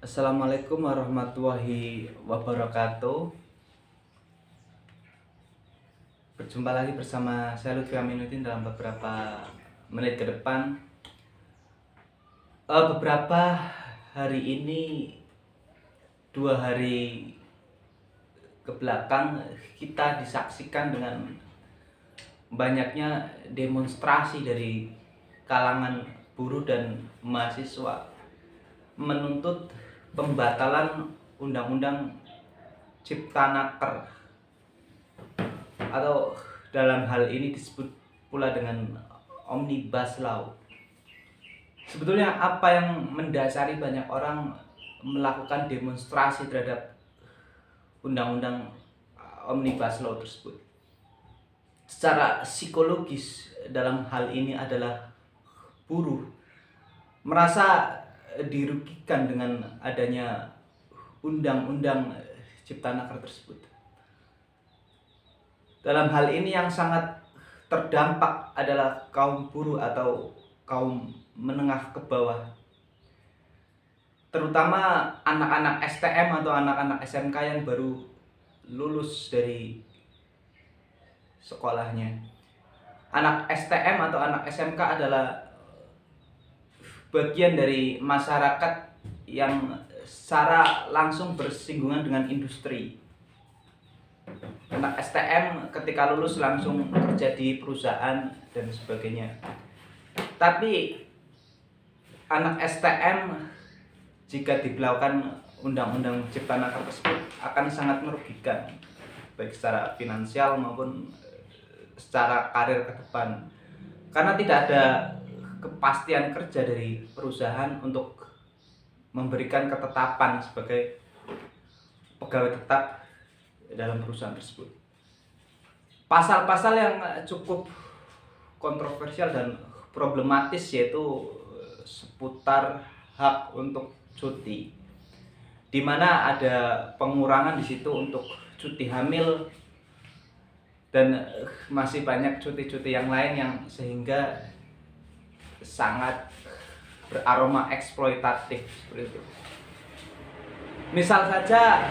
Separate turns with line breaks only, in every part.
Assalamualaikum warahmatullahi wabarakatuh. Berjumpa lagi bersama saya Lutfi Aminuddin dalam beberapa menit ke depan. Beberapa hari ini, 2 hari ke belakang, kita disaksikan dengan banyaknya demonstrasi dari kalangan buruh dan mahasiswa menuntut pembatalan Undang-Undang Ciptaker, atau dalam hal ini disebut pula dengan Omnibus Law. Sebetulnya apa yang mendasari banyak orang melakukan demonstrasi terhadap Undang-Undang Omnibus Law tersebut? Secara psikologis dalam hal ini adalah buruh merasa dirugikan dengan adanya Undang-Undang Ciptaker tersebut. Dalam hal ini yang sangat terdampak adalah kaum buruh atau kaum menengah ke bawah, terutama anak-anak STM atau anak-anak SMK yang baru lulus dari sekolahnya. Anak STM atau anak SMK adalah bagian dari masyarakat yang secara langsung bersinggungan dengan industri. Anak STM ketika lulus langsung kerja di perusahaan dan sebagainya. Tapi anak STM jika diberlakukan Undang-Undang Ciptaker tersebut akan sangat merugikan, baik secara finansial maupun secara karir ke depan, karena tidak ada kepastian kerja dari perusahaan untuk memberikan ketetapan sebagai pegawai tetap dalam perusahaan tersebut. Pasal-pasal yang cukup kontroversial dan problematis yaitu seputar hak untuk cuti, di mana ada pengurangan di situ untuk cuti hamil dan masih banyak cuti-cuti yang lain yang sehingga sangat beraroma eksploitatif seperti itu. Misal saja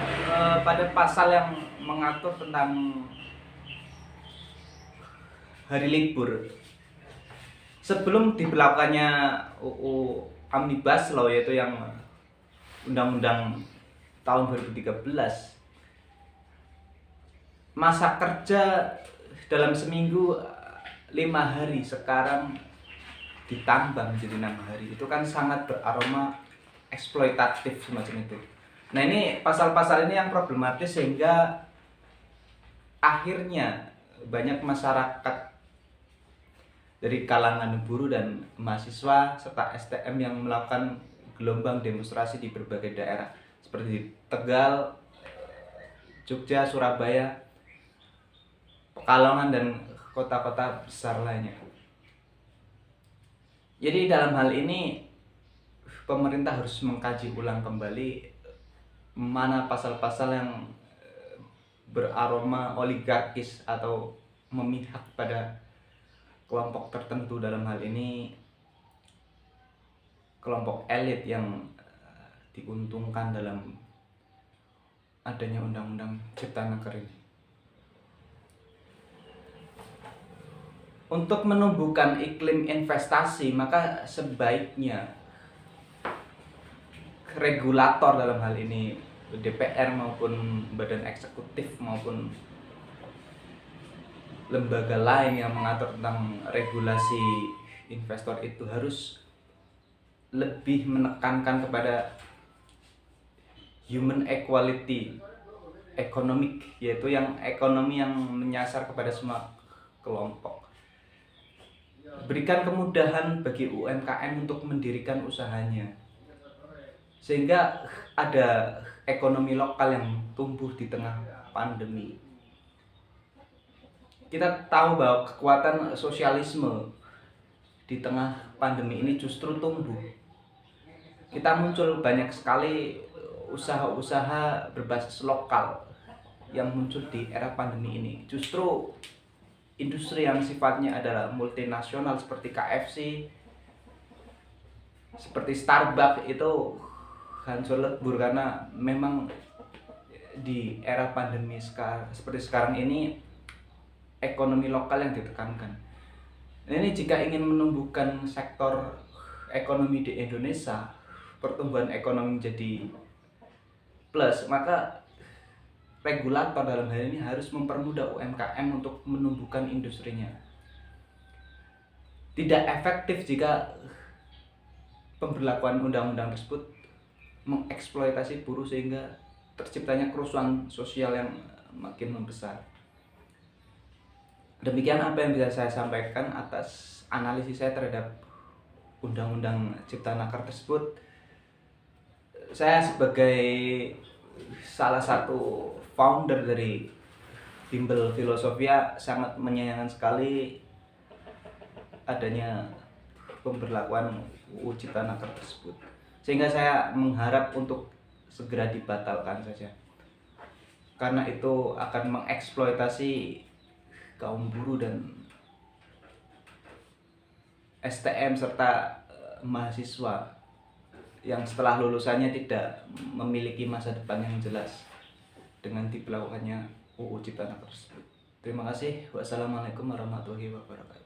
pada pasal yang mengatur tentang hari libur, sebelum diberlakukannya UU Omnibus Law, yaitu yang Undang-Undang tahun 2013, masa kerja dalam seminggu 5 hari, sekarang ditambah menjadi 6 hari. Itu kan sangat beraroma eksploitatif semacam itu. Nah, ini pasal-pasal ini yang problematis sehingga akhirnya banyak masyarakat dari kalangan buruh dan mahasiswa serta STM yang melakukan gelombang demonstrasi di berbagai daerah seperti di Tegal, Jogja, Surabaya, Pekalongan dan kota-kota besar lainnya. Jadi dalam hal ini pemerintah harus mengkaji ulang kembali mana pasal-pasal yang beraroma oligarkis atau memihak pada kelompok tertentu, dalam hal ini kelompok elit yang diuntungkan dalam adanya Undang-Undang Ciptaker ini. Untuk menumbuhkan iklim investasi, maka sebaiknya regulator dalam hal ini DPR maupun badan eksekutif maupun lembaga lain yang mengatur tentang regulasi investor itu harus lebih menekankan kepada human equality economic, yaitu yang ekonomi yang menyasar kepada semua kelompok. Berikan kemudahan bagi UMKM untuk mendirikan usahanya, sehingga ada ekonomi lokal yang tumbuh di tengah pandemi. Kita tahu bahwa kekuatan sosialisme di tengah pandemi ini justru tumbuh. Kita muncul banyak sekali usaha-usaha berbasis lokal yang muncul di era pandemi ini. Justru industri yang sifatnya adalah multinasional seperti KFC, seperti Starbucks itu hancur lebur karena memang di era pandemi seperti sekarang ini ekonomi lokal yang ditekankan. Ini jika ingin menumbuhkan sektor ekonomi di Indonesia, pertumbuhan ekonomi jadi plus, maka regulator dalam hal ini harus mempermudah UMKM untuk menumbuhkan industrinya. Tidak efektif jika pemberlakuan undang-undang tersebut mengeksploitasi buruh sehingga terciptanya kerusuhan sosial yang makin membesar. Demikian apa yang bisa saya sampaikan atas analisis saya terhadap Undang-Undang Cipta Nakar tersebut. Saya sebagai salah satu founder dari Bimbel Filosofia sangat menyayangkan sekali adanya pemberlakuan UU Cipta Nakar tersebut, sehingga saya mengharap untuk segera dibatalkan saja, karena itu akan mengeksploitasi kaum buruh dan STM serta mahasiswa yang setelah lulusannya tidak memiliki masa depan yang jelas dengan diberlakukannya UU Cipta Nakar tersebut. Terima kasih. Wassalamualaikum warahmatullahi wabarakatuh.